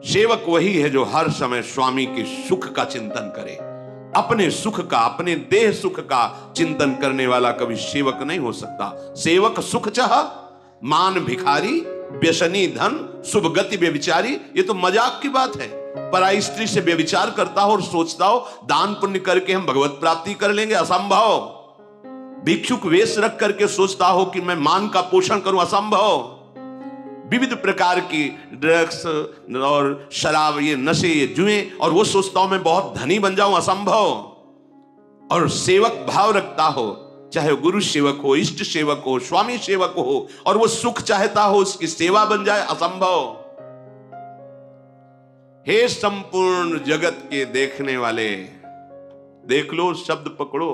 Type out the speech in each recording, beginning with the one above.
सेवक वही है जो हर समय स्वामी के सुख का चिंतन करे। अपने सुख का, अपने देह सुख का चिंतन करने वाला कभी सेवक नहीं हो सकता। सेवक सुख चाह, मान भिखारी, व्यसनी धन, शुभ गति व्यभिचारी। ये तो मजाक की बात है। पराई स्त्री से व्यभिचार करता हो और सोचता हो दान पुण्य करके हम भगवत प्राप्ति कर लेंगे, असंभव। भिक्षुक वेश रख करके सोचता हो कि मैं मान का पोषण करूं, असंभव। विविध प्रकार की ड्रग्स और शराब, ये नशे, ये जुए, और वो सोचता हूं मैं बहुत धनी बन जाऊं, असंभव। और सेवक भाव रखता हो, चाहे गुरु सेवक हो, इष्ट सेवक हो, स्वामी सेवक हो, और वो सुख चाहता हो उसकी सेवा बन जाए, असंभव। हे संपूर्ण जगत के देखने वाले, देख लो, शब्द पकड़ो।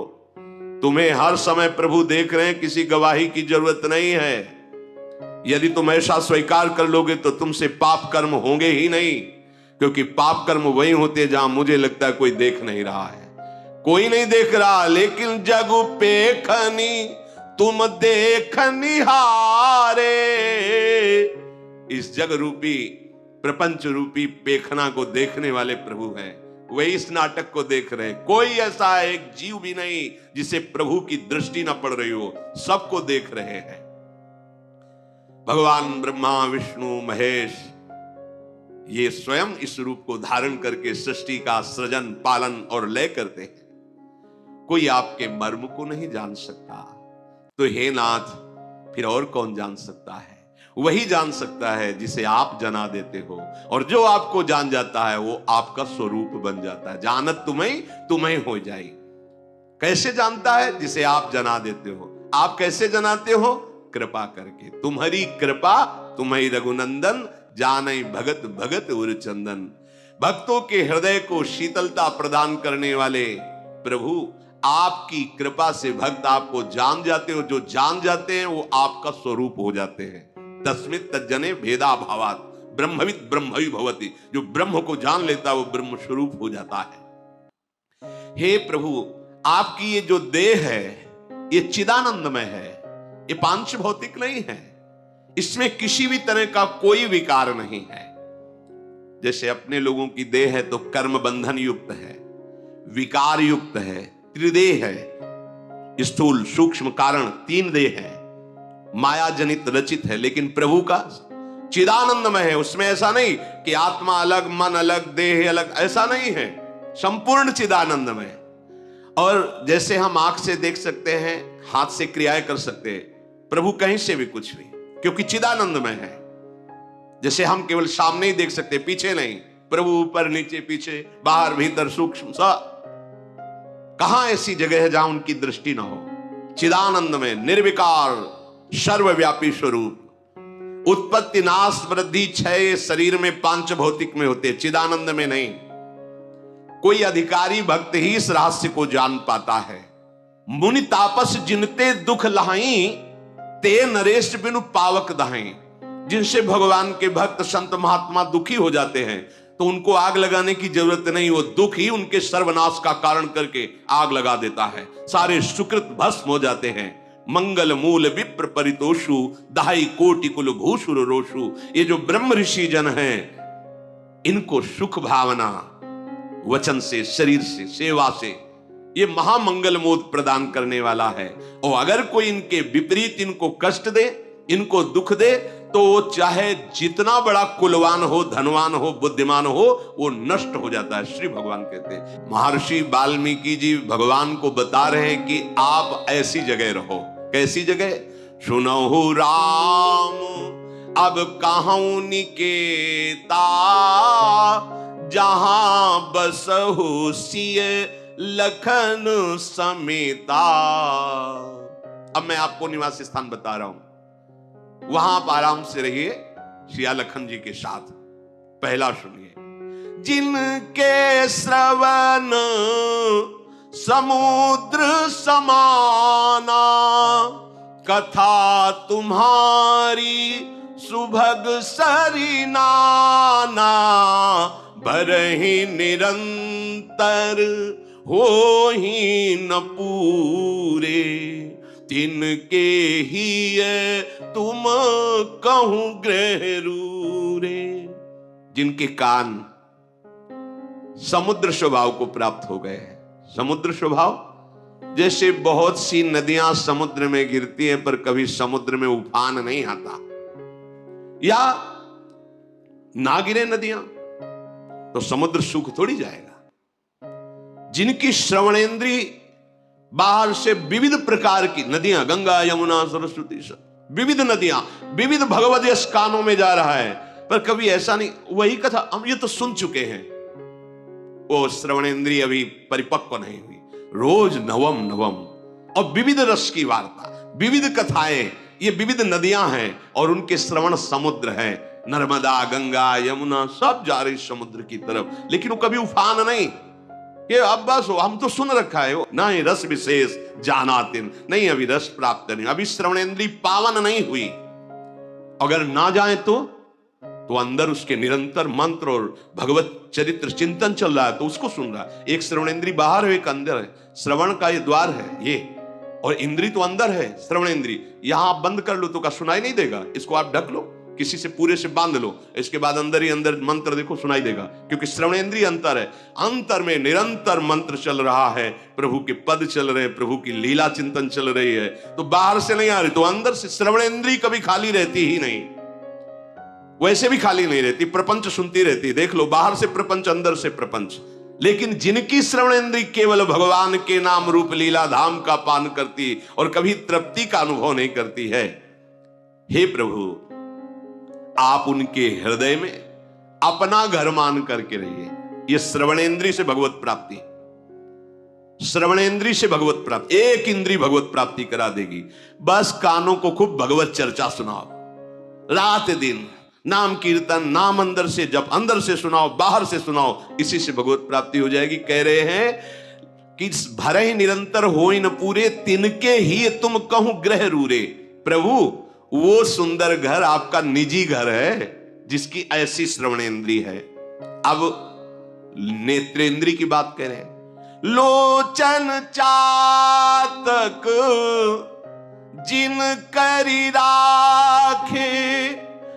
तुम्हें हर समय प्रभु देख रहे हैं, किसी गवाही की जरूरत नहीं है। यदि तुम ऐसा स्वीकार कर लोगे तो तुमसे पाप कर्म होंगे ही नहीं, क्योंकि पाप कर्म वही होते जहां मुझे लगता है कोई देख नहीं रहा है। कोई नहीं देख रहा, लेकिन जग पेखनी तुम देखनी हारे। इस जग रूपी, प्रपंच रूपी पेखना को देखने वाले प्रभु हैं। वही इस नाटक को देख रहे हैं। कोई ऐसा एक जीव भी नहीं जिसे प्रभु की दृष्टि न पड़ रही हो, सबको देख रहे हैं। भगवान ब्रह्मा, विष्णु, महेश, ये स्वयं इस रूप को धारण करके सृष्टि का सृजन, पालन और लय करते हैं। कोई आपके मर्म को नहीं जान सकता, तो हे नाथ, फिर और कौन जान सकता है? वही जान सकता है जिसे आप जना देते हो, और जो आपको जान जाता है वो आपका स्वरूप बन जाता है। जानत तुम्हें तुम्हें हो जाए। कैसे जानता है? जिसे आप जना देते हो। आप कैसे जनाते हो? कृपा करके। तुम्हारी कृपा तुम्हारी रघुनंदन, जानई भगत भगत उर चंदन। भक्तों के हृदय को शीतलता प्रदान करने वाले प्रभु, आपकी कृपा से भक्त आपको जान जाते हो। जो जान जाते हैं वो आपका स्वरूप हो जाते हैं। तस्मित् तज्जने भेदा भावात् ब्रह्मविद् ब्रह्मवि भवति। जो ब्रह्म को जान लेता है वो ब्रह्म स्वरूप हो जाता है। हे प्रभु, आपकी ये जो देह है ये चिदानंदमय है, ये पांच भौतिक नहीं है। इसमें किसी भी तरह का कोई विकार नहीं है। जैसे अपने लोगों की देह है तो कर्म बंधन युक्त है, विकार युक्त है, त्रिदेह है। स्थूल, सूक्ष्म, कारण, तीन देह है, माया जनित रचित है। लेकिन प्रभु का चिदानंदमय है। उसमें ऐसा नहीं कि आत्मा अलग, मन अलग, देह अलग, ऐसा नहीं है। संपूर्ण चिदानंदमय। और जैसे हम आंख से देख सकते हैं, हाथ से क्रियाएं कर सकते हैं, प्रभु कहीं से भी कुछ भी, क्योंकि चिदानंदमय है। जैसे हम केवल सामने ही देख सकते, पीछे नहीं। प्रभु ऊपर नीचे पीछे बाहर भीतर सूक्ष्म सा, कहां ऐसी जगह है जहां उनकी दृष्टि ना हो। चिदानंदमय, निर्विकार, सर्वव्यापी स्वरूप। उत्पत्ति, नाश, वृद्धि, क्षय शरीर में पांच भौतिक में होते, चिदानंद में नहीं। कोई अधिकारी भक्त ही इस रहस्य को जान पाता है। मुनि तापस जिनते दुख लहाई, ते नरेश बिनु पावक दहाई। जिनसे भगवान के भक्त संत महात्मा दुखी हो जाते हैं तो उनको आग लगाने की जरूरत नहीं, वो दुख ही उनके सर्वनाश का कारण करके आग लगा देता है। सारे सुकृत भस्म हो जाते हैं। मंगल मूल विप्र परितोषु, दहाई कोटि कुल भूषुर रोषु। ये जो ब्रह्म ऋषि जन हैं, इनको सुख भावना वचन से, शरीर से, सेवा से, ये महामंगल मोद प्रदान करने वाला है। और अगर कोई इनके विपरीत इनको कष्ट दे, इनको दुख दे, तो चाहे जितना बड़ा कुलवान हो, धनवान हो, बुद्धिमान हो, वो नष्ट हो जाता है। श्री भगवान कहते हैं, महर्षि वाल्मीकि जी भगवान को बता रहे हैं कि आप ऐसी जगह रहो। कैसी जगह? सुनहु राम अब कहूं निकेता, जहां बसहु सिय लखन समेता। अब मैं आपको निवास स्थान बता रहा हूं, वहां आप आराम से रहिए सिया लखन जी के साथ। पहला सुनिए। जिनके श्रवण समुद्र समाना, कथा तुम्हारी सुभग सरिनाना। भरहि निरंतर हो ही न पूरे, तिनके ही तुम कहूं ग्रह रूरे। जिनके कान समुद्र स्वभाव को प्राप्त हो गए हैं। समुद्र स्वभाव जैसे बहुत सी नदियां समुद्र में गिरती हैं पर कभी समुद्र में उफान नहीं आता, या ना गिरे नदियां तो समुद्र सूख थोड़ी जाएगा। जिनकी श्रवणेंद्री बाहर से विविध प्रकार की नदियां, गंगा यमुना सरस्वती, विविध नदियां, विविध भगवद यश कानों में जा रहा है, पर कभी ऐसा नहीं, वही कथा हम ये तो सुन चुके हैं, वो श्रवणेंद्रिय अभी परिपक्व नहीं हुई। रोज नवम नवम और विविध रस की वार्ता, विविध कथाएं, ये विविध नदियां हैं और उनके श्रवण समुद्र है। नर्मदा, गंगा, यमुना सब जा रही समुद्र की तरफ, लेकिन वो कभी उफान नहीं कि अब बस हम तो सुन रखा है, ना ही रस विशेष जानातिन, नहीं अभी रस प्राप्त नहीं, अभी श्रवणेंद्री पावन नहीं हुई। अगर ना जाए तो अंदर उसके निरंतर मंत्र और भगवत चरित्र चिंतन चल रहा है तो उसको सुन रहा है। एक श्रवणेंद्री बाहर है, एक अंदर है। श्रवण का ये द्वार है ये, और इंद्री तो अंदर है। श्रवणेंद्री यहां आप बंद कर लो तो का सुनाई नहीं देगा, इसको आप ढक लो, किसी से पूरे से बांध लो, इसके बाद अंदर ही अंदर मंत्र देखो सुनाई देगा, क्योंकि श्रवणेंद्रिय अंतर है। अंतर में निरंतर मंत्र चल रहा है, प्रभु के पद चल रहे हैं, प्रभु की लीला चिंतन चल रही है, तो बाहर से नहीं आ रही, तो अंदर से श्रवणेंद्रिय कभी खाली रहती ही नहीं, वैसे भी खाली नहीं रहती, प्रपंच सुनती रहती। देख लो, बाहर से प्रपंच, अंदर से प्रपंच। लेकिन जिनकी श्रवणेंद्रिय केवल भगवान के नाम रूप लीला धाम का पान करती और कभी तृप्ति का अनुभव नहीं करती है, हे प्रभु आप उनके हृदय में अपना घर मान करके रहिए। यह श्रवणेंद्रिय से भगवत प्राप्ति, श्रवणेंद्रिय से भगवत प्राप्ति, एक इंद्रिय भगवत प्राप्ति करा देगी। बस कानों को खूब भगवत चर्चा सुनाओ, रात दिन नाम कीर्तन, नाम अंदर से जब अंदर से सुनाओ, बाहर से सुनाओ, इसी से भगवत प्राप्ति हो जाएगी। कह रहे हैं कि भरे ही निरंतर होई न पूरे, तिनके ही तुम कहूं ग्रह रूरे। प्रभु वो सुंदर घर आपका निजी घर है जिसकी ऐसी श्रवणेंद्रिय है। अब नेत्रेंद्रिय की बात कह रहे हैं। लोचन चातक जिन करी राखे,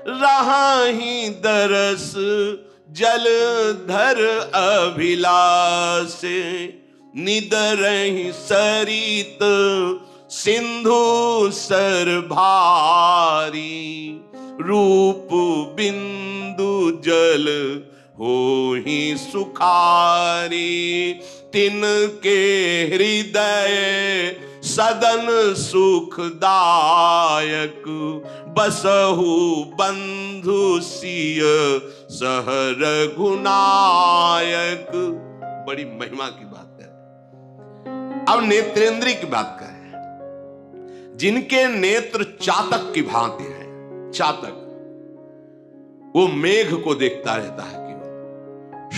रहाही दरस जलधर अभिलाष, निदरहि सरित सिंधु सर भारी, रूप बिंदु जल होहि सुखारी, तिनके हृदय सदन सुखदायक, बसहु बंधु सिय सह रघुनायक। बड़ी महिमा की बात है। अब नेत्रेंद्रिय की बात करें। जिनके नेत्र चातक की भांति हैं, चातक वो मेघ को देखता रहता है कि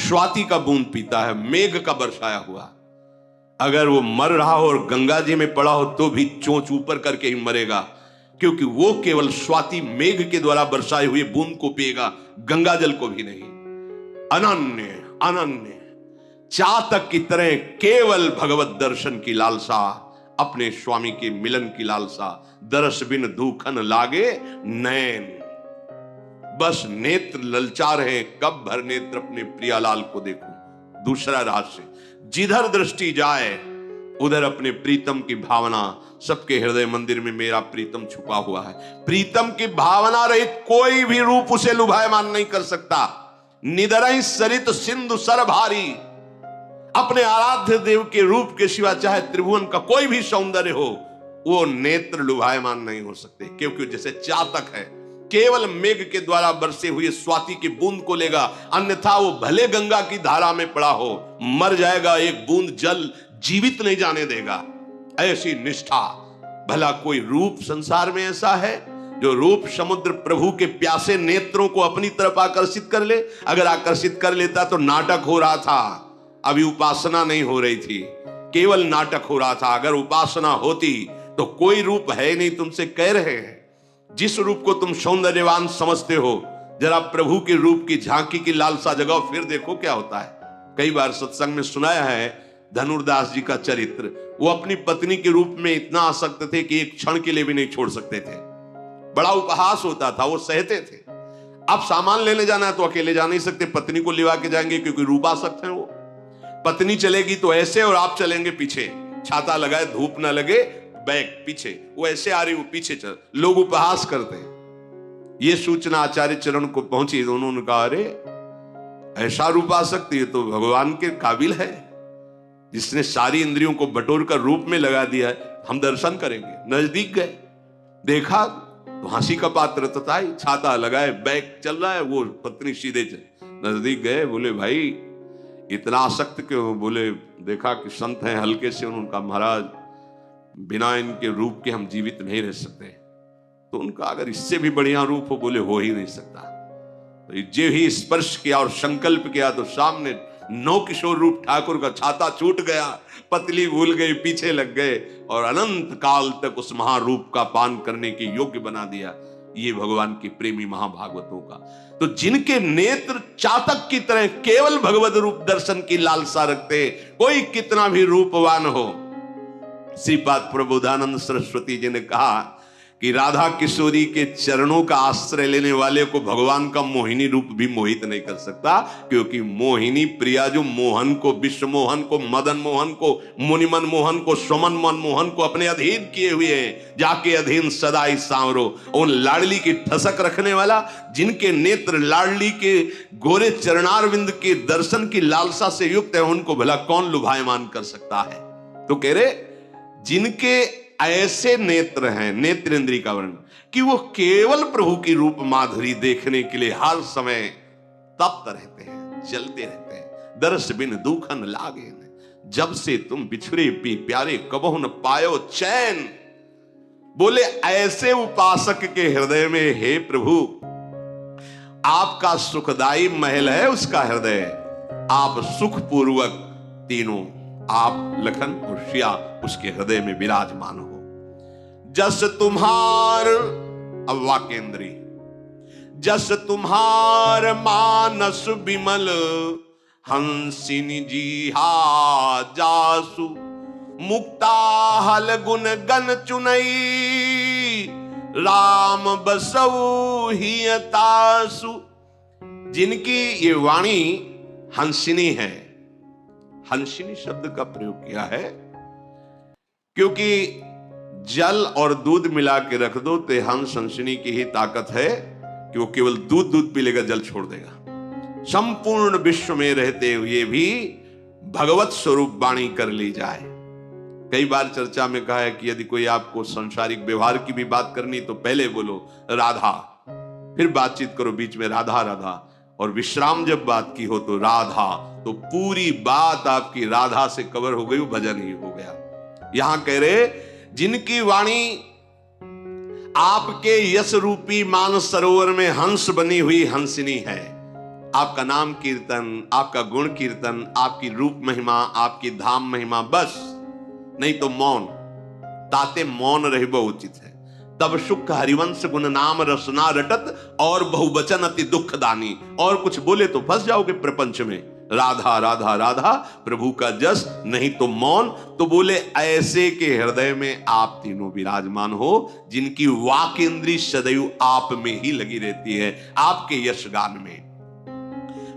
स्वाति का बूंद पीता है, मेघ का बरसाया हुआ। अगर वो मर रहा हो और गंगा जी में पड़ा हो तो भी चोंच ऊपर करके ही मरेगा, क्योंकि वो केवल स्वाति मेघ के द्वारा बरसाए हुए बूंद को पिएगा, गंगा जल को भी नहीं। अनन्य अनन्य चातक की तरह केवल भगवत दर्शन की लालसा, अपने स्वामी के मिलन की लालसा, दरस बिन दूखन लागे नैन। बस नेत्र ललचा रहे, कब भर नेत्र अपने प्रियालाल को देखूं। दूसरा रहस्य, जिधर दृष्टि जाए उधर अपने प्रीतम की भावना, सबके हृदय मंदिर में मेरा प्रीतम छुपा हुआ है। प्रीतम की भावना रहित कोई भी रूप उसे लुभायमान नहीं कर सकता। निदरहि सरित सिंधु सर भारी, अपने आराध्य देव के रूप के सिवा चाहे त्रिभुवन का कोई भी सौंदर्य हो, वो नेत्र लुभायमान नहीं हो सकते, क्योंकि जैसे चातक है केवल मेघ के द्वारा बरसे हुए स्वाति की बूंद को लेगा, अन्यथा वो भले गंगा की धारा में पड़ा हो मर जाएगा, एक बूंद जल जीवित नहीं जाने देगा। ऐसी निष्ठा। भला कोई रूप संसार में ऐसा है जो रूप समुद्र प्रभु के प्यासे नेत्रों को अपनी तरफ आकर्षित कर ले? अगर आकर्षित कर लेता तो नाटक हो रहा था, अभी उपासना नहीं हो रही थी, केवल नाटक हो रहा था। अगर उपासना होती तो कोई रूप है नहीं, तुमसे कह रहे हैं। जिस रूप को तुम सौंदर्यवान समझते हो, जरा प्रभु के रूप की झांकी की लालसा जगाओ, फिर देखो क्या होता है। कई बार सत्संग में सुनाया है धनुर्दास जी का चरित्र। वो अपनी पत्नी के रूप में इतना आसक्त थे कि एक क्षण के लिए भी नहीं छोड़ सकते थे। बड़ा उपहास होता था, वो सहते थे। आप सामान लेने जाना है तो अकेले जा नहीं सकते, पत्नी को लिवा के जाएंगे क्योंकि रूपासक्त हैं वो। पत्नी चलेगी तो ऐसे और आप चलेंगे पीछे, छाता लगाए धूप ना लगे, बैग पीछे, वो ऐसे आ रही वो पीछे चल, लोग उपहास करते हैं। ये सूचना आचार्य चरण को पहुंची तो उन्होंने कहा अरे ऐसा रूपासक्त ये तो भगवान के काबिल है, जिसने सारी इंद्रियों को बटोर कर रूप में लगा दिया है, हम दर्शन करेंगे। नजदीक गए, देखा तो हंसी का पात्र तताई, छाता लगाए बैग चल रहा है, वो पत्नी सीधे चल। नजदीक गए, बोले भाई इतना आसक्त क्यों? बोले देखा कि संत हैं हल्के से, उनका महाराज बिना इनके रूप के हम जीवित नहीं रह सकते। तो उनका अगर इससे भी बढ़िया रूप हो, बोले हो ही नहीं सकता। तो जे ही स्पर्श किया और संकल्प किया तो सामने नौ किशोर रूप ठाकुर का छाता छूट गया, पतली भूल गई, पीछे लग गए और अनंत काल तक उस महारूप का पान करने के योग्य बना दिया। ये भगवान की प्रेमी महाभागवतों का। तो जिनके नेत्र चातक की तरह केवल भगवत रूप दर्शन की लालसा रखते, कोई कितना भी रूपवान हो। श्रीपाद प्रबोधानंद सरस्वती जी ने कहा कि राधा किशोरी के चरणों का आश्रय लेने वाले को भगवान का मोहिनी रूप भी मोहित नहीं कर सकता, क्योंकि मोहिनी प्रिया जो मोहन को, विश्व मोहन को, मदन मोहन को, मुनिमन मोहन को, सुमन मन मोहन को अपने अधीन किए हुए हैं, जाके अधीन सदाई सांवरो। उन लाडली की ठसक रखने वाला, जिनके नेत्र लाडली के गोरे चरणारविंद के दर्शन की लालसा से युक्त है, उनको भला कौन लुभायमान कर सकता है? तो कह रहे जिनके ऐसे नेत्र हैं, नेत्र इंद्री का वर्णन, कि वो केवल प्रभु की रूप माधुरी देखने के लिए हर समय तप्त रहते हैं, जलते रहते हैं। दर्श बिन दुखन लागे, जब से तुम बिछड़े पी प्यारे कबहु न पायो चैन। बोले ऐसे उपासक के हृदय में, हे प्रभु आपका सुखदाई महल है उसका हृदय, आप सुखपूर्वक तीनों, आप लखन और श्या उसके हृदय में विराजमान हो। जस तुम्हार, अब वाक्येंद्री, जस तुम्हार मानस विमल हंसिनी जी हा जासु, मुक्ता हल गुण गन चुनई, राम बसऊ हियतासु। जिनकी ये वाणी हंसिनी है, हंसिनी शब्द का प्रयोग किया है क्योंकि जल और दूध मिला के रख दो तो हंस हंसिनी की ही ताकत है कि वो केवल दूध पी लेगा, जल छोड़ देगा। संपूर्ण विश्व में रहते हुए भी भगवत स्वरूप वाणी कर ली जाए। कई बार चर्चा में कहा है कि यदि कोई आपको सांसारिक व्यवहार की भी बात करनी तो पहले बोलो राधा, फिर बातचीत करो बीच में राधा राधा, और विश्राम जब बात की हो तो राधा, तो पूरी बात आपकी राधा से कवर हो गई, वो भजन ही हो गया। यहां कह रहे जिनकी वाणी आपके यश रूपी मानस सरोवर में हंस बनी हुई हंसिनी है। आपका नाम कीर्तन, आपका गुण कीर्तन, आपकी रूप महिमा, आपकी धाम महिमा, बस नहीं तो मौन, ताते मौन रहबो उचित है। तब सुख हरिवंश गुण नाम रसना रटत, और बहुवचन अति दुखदानी। और कुछ बोले तो फंस जाओगे प्रपंच में। राधा राधा राधा प्रभु का जस, नहीं तो मौन। तो बोले ऐसे के हृदय में आप तीनों विराजमान हो, जिनकी वाक इंद्री सदैव आप में ही लगी रहती है, आपके यश गान में।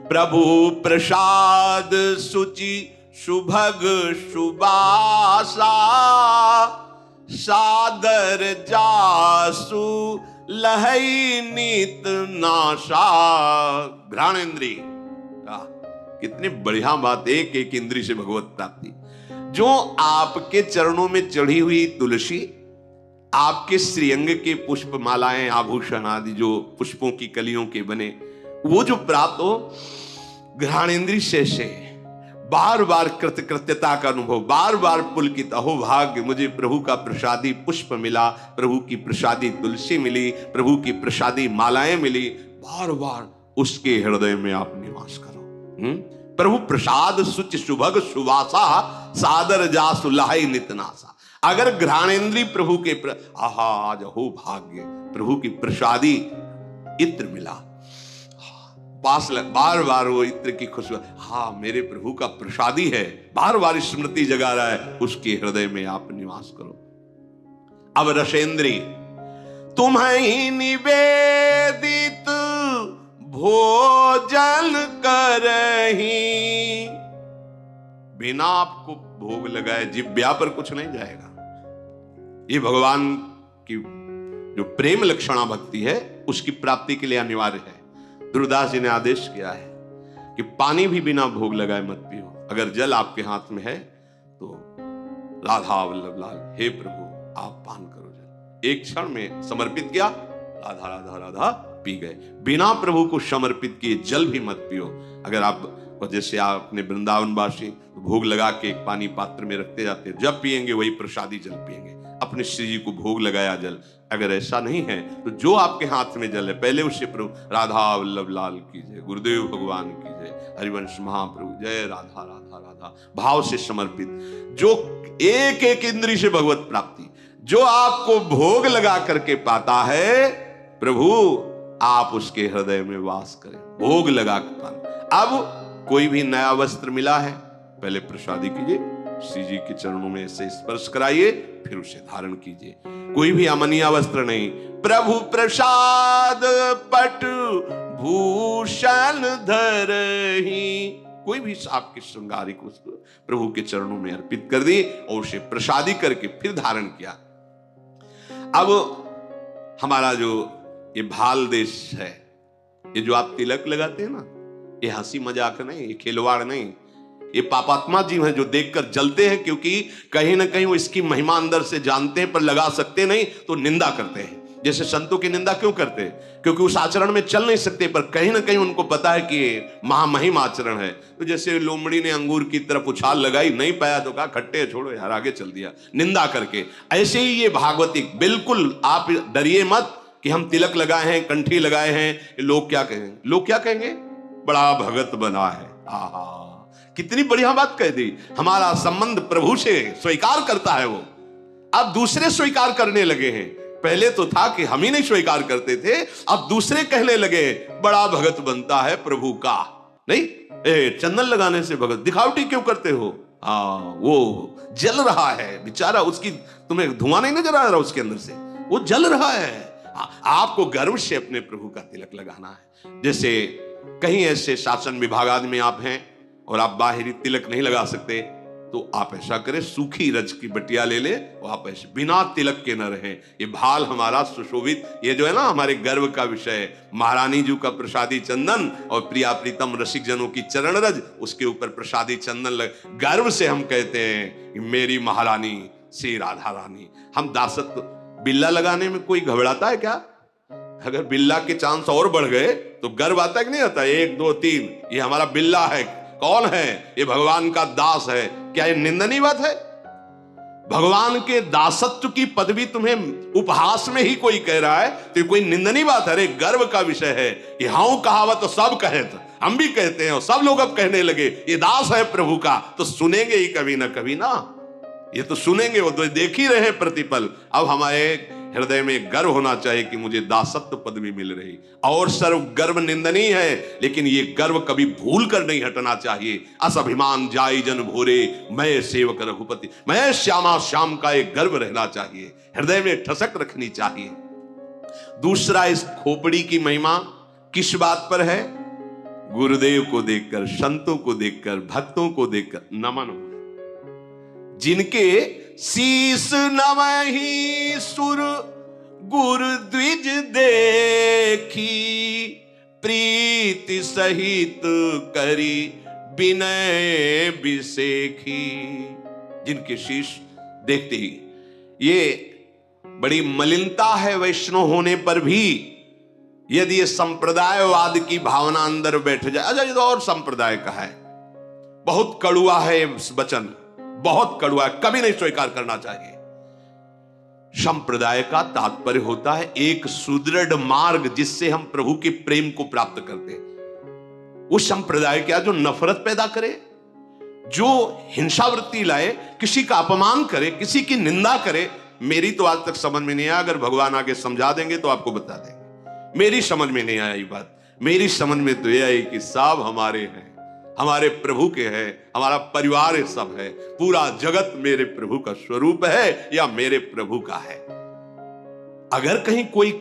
प्रभु प्रसाद सुचि सुभग सुबासा, सादर जासु लहई नीत नाशा। घ्राणेन्द्री, कितनी बढ़िया बात, एक एक इंद्री से भगवत प्राप्ति। जो आपके चरणों में चढ़ी हुई तुलसी, आपके श्रीअंग के पुष्प मालाएं आभूषण आदि जो पुष्पों की कलियों के बने, वो जो प्राप्त हो, घ्राणेन्द्री से बार बार कृतकृत्यता का अनुभव, बार बार पुलकित, अहो भाग्य मुझे प्रभु का प्रसादी पुष्प मिला, प्रभु की प्रसादी तुलसी मिली, प्रभु की प्रसादी मालाएं मिली। बार बार उसके हृदय में आप निवास करो। प्रभु प्रसाद सुच सुभग सुवासा, सादर जासु लहाई नितनासा। अगर घ्राणेन्द्री प्रभु के आहा आज हो भाग्य, प्रभु की प्रसादी इत्र मिला, पास बार बार वो इत्र की खुशबू, हाँ मेरे प्रभु का प्रसादी है, बार बार स्मृति जगा रहा है, उसके हृदय में आप निवास करो। अब रसेंद्री, तुम्हें निवेदित भोजन करही। बिना आपको भोग लगाए जिब्या पर कुछ नहीं जाएगा। ये भगवान की जो प्रेम लक्षणा भक्ति है उसकी प्राप्ति के लिए अनिवार्य है। दुर्दास जी ने आदेश किया है कि पानी भी बिना भोग लगाए मत पियो। अगर जल आपके हाथ में है तो राधा वल्लभ लाल, हे प्रभु आप पान करो जल। एक क्षण में समर्पित किया, राधा राधा राधा पी गए। बिना प्रभु को समर्पित किए जल भी मत पियो। अगर आप जैसे आपने वृंदावनवासी भोग लगा के एक पानी पात्र में रखते जाते, जब पिएंगे वही प्रसादी जल पिएंगे, अपने श्री जी को भोग लगाया जल। अगर ऐसा नहीं है तो जो आपके हाथ में जल है पहले उससे प्रभु राधा वल्लभ लाल की जय, गुरुदेव भगवान की जय, हरिवंश महाप्रभु जय, राधा राधा राधा भाव से समर्पित। जो एक एक इंद्री से भगवत प्राप्ति जो आपको भोग लगा करके पाता है, प्रभु आप उसके हृदय में वास करें। भोग लगा के पाना। अब कोई भी नया वस्त्र मिला है, पहले प्रसादी कीजिए, श्री जी के चरणों में से स्पर्श कराइए, फिर उसे धारण कीजिए। कोई भी अमनिया वस्त्र नहीं। प्रभु प्रसाद पट भूषण धरही। कोई भी आपके श्रृंगारिक वस्तु प्रभु के चरणों में अर्पित कर दी और उसे प्रसादी करके फिर धारण किया। अब हमारा जो ये भाल देश है, ये जो आप तिलक लगाते हैं ना, ये हंसी मजाक नहीं, ये खिलवाड़ नहीं, ये पापात्मा जीव हैं जो देखकर जलते हैं, क्योंकि कहीं ना कहीं वो इसकी महिमा अंदर से जानते हैं पर लगा सकते नहीं तो निंदा करते हैं। जैसे संतों की निंदा क्यों करते हैं? क्योंकि उस आचरण में चल नहीं सकते, पर कहीं ना कहीं उनको पता है कि ये महामहिम आचरण है। तो जैसे लोमड़ी ने अंगूर की तरफ उछाल लगाई, नहीं पाया तो कहा खट्टे छोड़ो यार, आगे चल दिया निंदा करके। ऐसे ही ये भागवतिक, बिल्कुल आप डरिए मत कि हम तिलक लगाए हैं, कंठी लगाए हैं, लोग क्या कहेंगे? लोग क्या कहेंगे? बड़ा भगत बना है। आहा, कितनी बढ़िया बात कह दी। हमारा संबंध प्रभु से स्वीकार करता है वो। अब दूसरे स्वीकार करने लगे हैं। पहले तो था कि हम ही नहीं स्वीकार करते थे, अब दूसरे कहने लगे बड़ा भगत बनता है प्रभु का। नहीं, चंदन लगाने से भगत, दिखावटी क्यों करते हो? वो जल रहा है बेचारा, उसकी तुम्हें धुआं नहीं नजर आ रहा उसके अंदर से, वो जल रहा है। आपको गर्व से अपने प्रभु का तिलक लगाना है। जैसे कहीं ऐसे शासन विभाग में आप हैं और आप बाहरी तिलक नहीं लगा सकते, तो आप ऐसा करें, सूखी रज की बटिया ले ले और आप ऐसे बिना तिलक के न रहें। ये भाल हमारा सुशोभित, ये जो है ना हमारे गर्व का विषय, महारानी जी का प्रसादी चंदन और प्रिया प्रीतम रसिक जनों की चरण रज, उसके ऊपर प्रसादी चंदन लग, गर्व से हम कहते हैं कि मेरी महारानी श्री राधा रानी। हम दासत्व, बिल्ला लगाने में कोई घबराता है क्या? अगर बिल्ला के चांस और बढ़ गए तो गर्व आता है कि नहीं आता? 1 2 3, ये हमारा बिल्ला है। कौन है? ये भगवान का दास है। क्या ये निंदनीय बात है? भगवान के दासत्व की पदवी तुम्हें उपहास में ही कोई कह रहा है तो ये कोई निंदनीय बात है? अरे गर्व का विषय है। ये हाँ कहावत तो सब कहे, तो हम भी कहते हैं और सब लोग अब कहने लगे ये दास है प्रभु का, तो सुनेंगे ही कभी ना कभी ना, ये तो सुनेंगे, वो तो देख ही रहे प्रतिपल। अब हमारे हृदय में गर्व होना चाहिए कि मुझे दासत्व पदवी मिल रही। और सर्व गर्व निंदनीय है, लेकिन ये गर्व कभी भूल कर नहीं हटना चाहिए। अस अभिमान जाई जन भोरे, मैं सेवक रघुपति, मैं श्यामा श्याम का एक गर्व रहना चाहिए, हृदय में ठसक रखनी चाहिए। दूसरा, इस खोपड़ी की महिमा किस बात पर है? गुरुदेव को देखकर, संतों को देखकर, भक्तों को देखकर नमन हो। जिनके शीस नवहि सुर गुरु द्विज देखी, प्रीति सहित करी विनय बिसेखी। जिनके शीश देखते ही, ये बड़ी मलिनता है वैष्णव होने पर भी, यदि ये संप्रदायवाद की भावना अंदर बैठ जाए। अच्छा, ये तो और संप्रदाय का है, बहुत कड़ुआ है वचन, बहुत कड़ुआ, कभी नहीं स्वीकार करना चाहिए। संप्रदाय का तात्पर्य होता है एक सुदृढ़ मार्ग जिससे हम प्रभु के प्रेम को प्राप्त करते हैं। वो संप्रदाय क्या जो नफरत पैदा करे, जो हिंसावृत्ति लाए, किसी का अपमान करे, किसी की निंदा करे। मेरी तो आज तक समझ में नहीं आया, अगर भगवान आगे समझा देंगे तो आपको बता देंगे। मेरी समझ में नहीं आई बात। मेरी समझ में तो यह आई कि सब हमारे हैं, हमारे प्रभु के हैं, हमारा परिवार सब है, पूरा जगत मेरे प्रभु का स्वरूप है या मेरे प्रभु का है। अगर कहीं कोई